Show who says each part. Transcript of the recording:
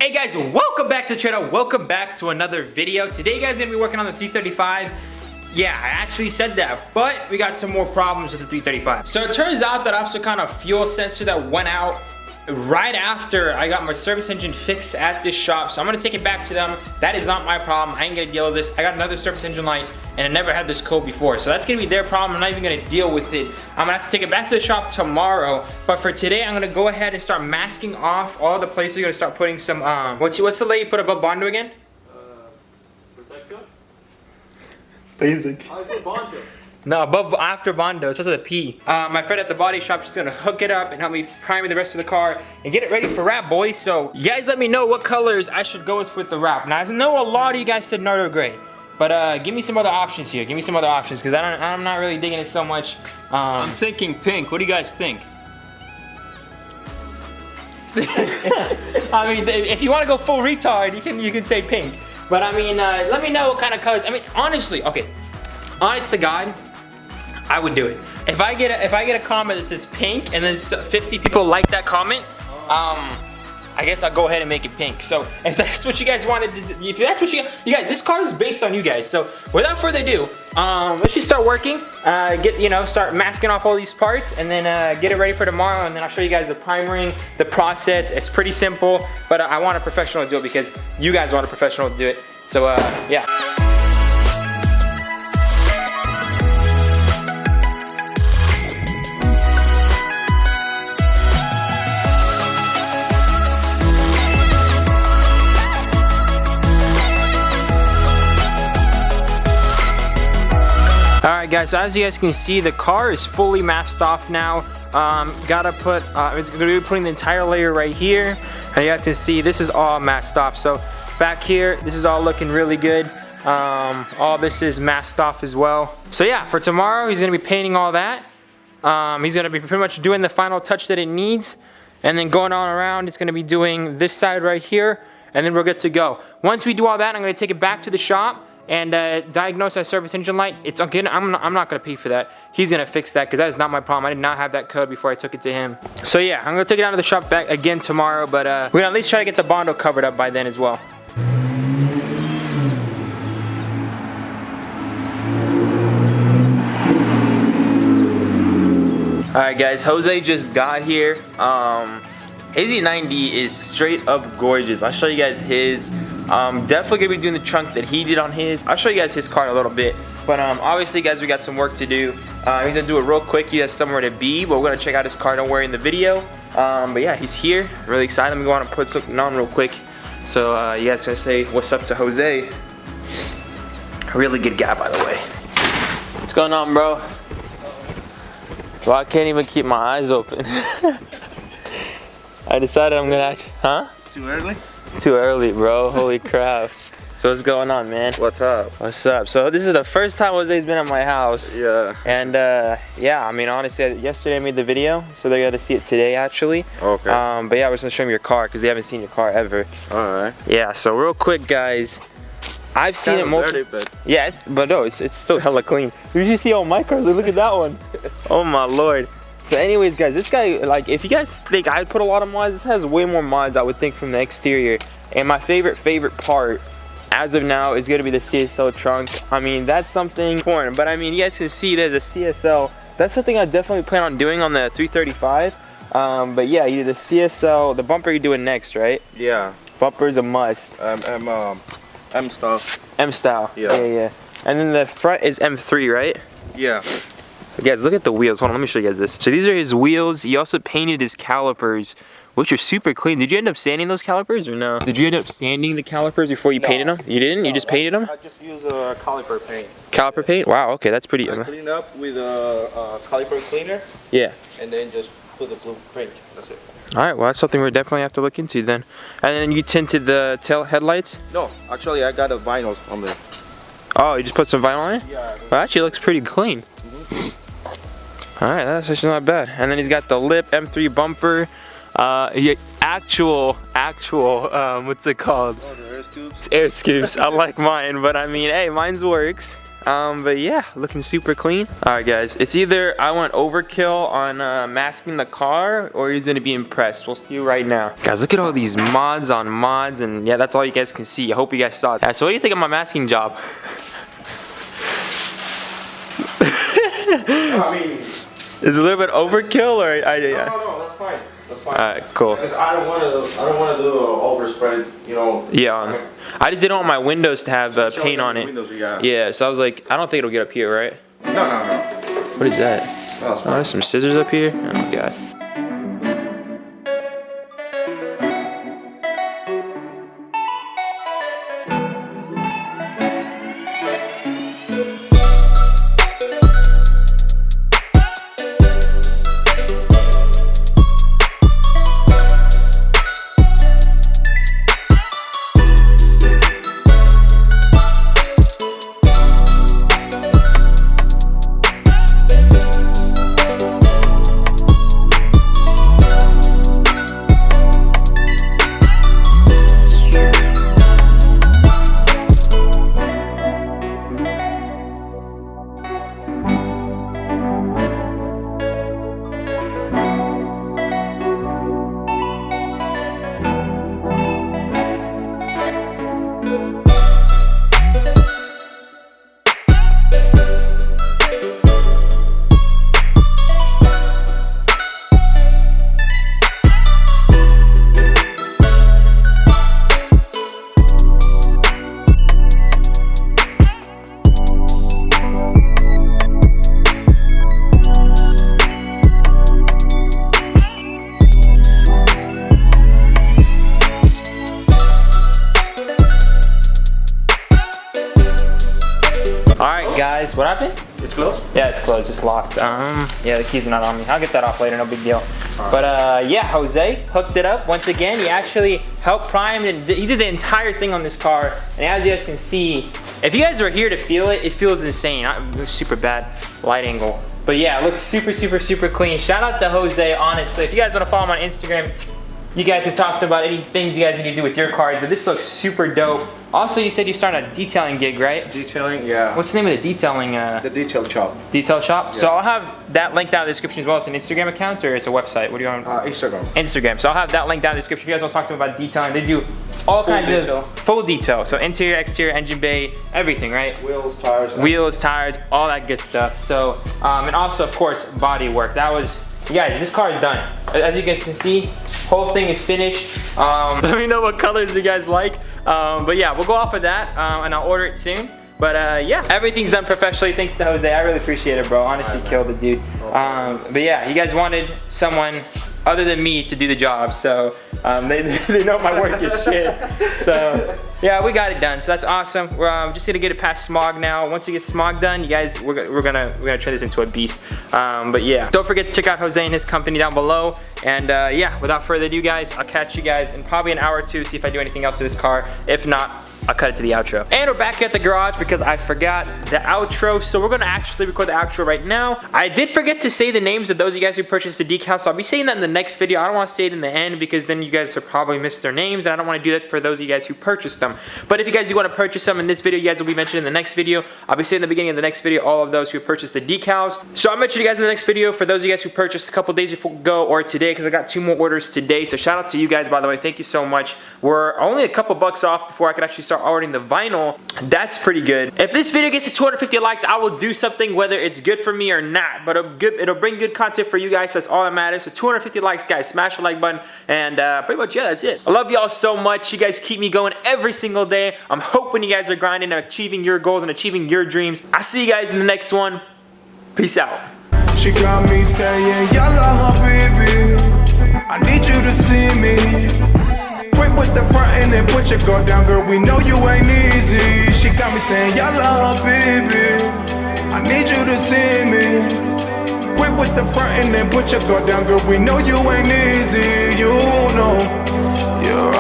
Speaker 1: Hey guys, welcome back to the channel. Welcome back to another video. Today guys, gonna be working on the 335. Yeah, I actually said that, but we got some more problems with the 335. So it turns out that I have some kind of fuel sensor that went out right after I got my service engine fixed at this shop. So I'm gonna take it back to them. That is not my problem. I ain't gonna deal with this. I got another service engine light and I never had this code before. So that's gonna be their problem. I'm not even gonna deal with it. I'm gonna have to take it back to the shop tomorrow. But for today, I'm gonna go ahead and start masking off all the places. You're gonna start putting some, what's the layer you put above Bondo again?
Speaker 2: Protector?
Speaker 1: Basic.
Speaker 2: I put Bondo.
Speaker 1: No, after Bondo, it starts with a P. My friend at the body shop, she's gonna hook it up and help me prime the rest of the car and get it ready for wrap, boys. So you guys let me know what colors I should go with the wrap. Now I know a lot of you guys said Nardo Gray, but give me some other options here. Give me some other options because I'm not really digging it so much.
Speaker 2: I'm thinking pink. What do you guys think?
Speaker 1: I mean, if you want to go full retard, you can say pink. But I mean, let me know what kind of colors. I mean, honestly, okay, honest to God, I would do it. If I get a comment that says pink and then 50 people like that comment, I guess I'll go ahead and make it pink. So if that's what you guys wanted to do, if that's what you guys, this car is based on you guys. So without further ado, let's just start working. Start masking off all these parts and then get it ready for tomorrow. And then I'll show you guys the primering, the process. It's pretty simple, but I want a professional to do it because you guys want a professional to do it. So yeah. Alright guys, so as you guys can see, the car is fully masked off now. Gotta put, it's gonna be putting the entire layer right here. And you guys can see, this is all masked off. So back here, this is all looking really good. All this is masked off as well. So yeah, for tomorrow, he's gonna be painting all that. He's gonna be pretty much doing the final touch that it needs. And then going on around, it's gonna be doing this side right here. And then we're good to go. Once we do all that, I'm gonna take it back to the shop and diagnose that service engine light. It's again, I'm not gonna pay for that. He's gonna fix that because that is not my problem. I did not have that code before I took it to him. So yeah, I'm gonna take it down to the shop back again tomorrow, but we're gonna at least try to get the Bondo covered up by then as well. Alright guys, Jose just got here. His E90 is straight up gorgeous. I'll show you guys his. Definitely gonna be doing the trunk that he did on his. I'll show you guys his car in a little bit. But obviously guys, we got some work to do. He's gonna do it real quick. He has somewhere to be, but we're gonna check out his car, don't worry, in the video. But yeah, he's here. Really excited. Let me go on and put something on real quick. So you guys gonna say what's up to Jose. Really good guy, by the way. What's going on, bro? Well, I can't even keep my eyes open. I decided I'm gonna huh?
Speaker 3: It's too early?
Speaker 1: Too early, bro. Holy crap. So what's going on, man?
Speaker 3: What's up?
Speaker 1: What's up? So this is the first time Jose's been at my house.
Speaker 3: Yeah.
Speaker 1: And yeah, I mean, honestly, yesterday I made the video, so they got to see it today, actually.
Speaker 3: Okay.
Speaker 1: But yeah, I was gonna show them your car because they haven't seen your car ever.
Speaker 3: All right.
Speaker 1: Yeah. So real quick, guys, I've seen it multiple.
Speaker 3: But
Speaker 1: yeah, but no, it's still hella clean. You should see all my cars. Look at that one. Oh my lord. So anyways guys, this guy, like, if you guys think I put a lot of mods, this has way more mods I would think from the exterior. And my favorite part as of now is gonna be the CSL trunk. I mean, that's something important, but I mean, you guys can see there's a CSL. That's something I definitely plan on doing on the 335. But yeah, either the CSL, the bumper you're doing next, right?
Speaker 3: yeah.
Speaker 1: Bumper's a must.
Speaker 3: M stuff.
Speaker 1: M style. Yeah. And then the front is M3, right?
Speaker 3: Yeah.
Speaker 1: Guys, look at the wheels. Hold on, let me show you guys this. So these are his wheels. He also painted his calipers, which are super clean. Did you end up sanding those calipers or no? Did you end up sanding the calipers before you painted them? You didn't? You just painted them?
Speaker 3: I just use a caliper paint.
Speaker 1: Caliper paint? Wow, okay, that's pretty.
Speaker 3: I clean up with a caliper cleaner.
Speaker 1: Yeah.
Speaker 3: And then just put the blue paint. That's it.
Speaker 1: All right, well, that's something we definitely have to look into then. And then you tinted the tail headlights?
Speaker 3: No, actually I got a vinyl on there.
Speaker 1: Oh, you just put some vinyl on it?
Speaker 3: Yeah.
Speaker 1: Well, actually, it looks pretty clean. All right, that's actually not bad. And then he's got the lip M3 bumper. Actual, what's it called?
Speaker 3: Oh, the air scoops.
Speaker 1: Air scoops, unlike mine, but I mean, hey, mine's works. But yeah, looking super clean. All right, guys, it's either I went overkill on masking the car, or he's gonna be impressed. We'll see right now. Guys, look at all these mods on mods, and yeah, that's all you guys can see. I hope you guys saw that. So what do you think of my masking job?
Speaker 3: I mean,
Speaker 1: is it a little bit overkill, or
Speaker 3: no, that's fine. That's fine.
Speaker 1: All right, cool.
Speaker 3: Because I don't want to do an overspread, you know.
Speaker 1: Yeah, I just didn't want my windows to have paint on it.
Speaker 3: Windows, yeah.
Speaker 1: Yeah, so I was like, I don't think it'll get up here, right?
Speaker 3: No.
Speaker 1: What is that?
Speaker 3: No, it's
Speaker 1: Oh,
Speaker 3: fine.
Speaker 1: there's some scissors up here. Oh my god. Alright guys, what happened?
Speaker 3: It's closed?
Speaker 1: Yeah, it's closed, it's locked. Yeah, the keys are not on me. I'll get that off later, no big deal. But yeah, Jose hooked it up once again. He actually helped prime and he did the entire thing on this car. And as you guys can see, if you guys were here to feel it, it feels insane. It was super bad light angle. But yeah, it looks super clean. Shout out to Jose, honestly. If you guys want to follow him on Instagram, you guys have talked about any things you guys need to do with your cars, but this looks super dope. Also, you said you started a detailing gig, right?
Speaker 3: Detailing, yeah.
Speaker 1: What's the name of the detailing?
Speaker 3: The detail shop.
Speaker 1: Detail shop?
Speaker 3: Yeah.
Speaker 1: So I'll have that linked down in the description as well. It's an Instagram account or it's a website? What do you want?
Speaker 3: Instagram.
Speaker 1: Instagram. So I'll have that linked down in the description. If you guys want to talk to them about detailing, they do all kinds
Speaker 3: detail.
Speaker 1: of full detail. So interior, exterior, engine bay, everything, right?
Speaker 3: Wheels, tires.
Speaker 1: Wheels, tires, all that good stuff. So, and also, of course, body work. That was, you guys, this car is done. As you guys can see, whole thing is finished. Let me know what colors you guys like. But yeah, we'll go off of that and I'll order it soon. But yeah, everything's done professionally thanks to Jose. I really appreciate it, bro. Honestly, killed it, dude. But yeah, you guys wanted someone other than me to do the job, so they know my work is shit. So yeah, we got it done. So that's awesome. We're just gonna get it past smog now. Once we get smog done, you guys, we're gonna turn this into a beast. But yeah, don't forget to check out Jose and his company down below. And yeah, without further ado, guys, I'll catch you guys in probably an hour or two. See if I do anything else to this car. If not, I'll cut it to the outro. And we're back at the garage because I forgot the outro. So we're gonna actually record the outro right now. I did forget to say the names of those of you guys who purchased the decals. So I'll be saying that in the next video. I don't wanna say it in the end because then you guys will probably miss their names. And I don't wanna do that for those of you guys who purchased them. But if you guys do wanna purchase them in this video, you guys will be mentioned in the next video. I'll be saying in the beginning of the next video all of those who purchased the decals. So I'll mention you guys in the next video for those of you guys who purchased a couple days before go or today because I got 2 more orders today. So shout out to you guys, by the way. Thank you so much. We're only a couple bucks off before I could actually start ordering the vinyl. That's pretty good. If this video gets to 250 likes, I will do something whether it's good for me or not. But it'll bring good content for you guys. So that's all that matters. So 250 likes, guys. Smash the like button. And pretty much, yeah, that's it. I love y'all so much. You guys keep me going every single day. I'm hoping you guys are grinding and achieving your goals and achieving your dreams. I'll see you guys in the next one. Peace out.
Speaker 4: She got me saying, yalla habibi, I need you to see me. Quick with the front and then put your guard down, girl, we know you ain't easy. She got me saying, yalla habibi, I need you to see me. Quick with the front and then put your guard down, girl, we know you ain't easy. You know, you're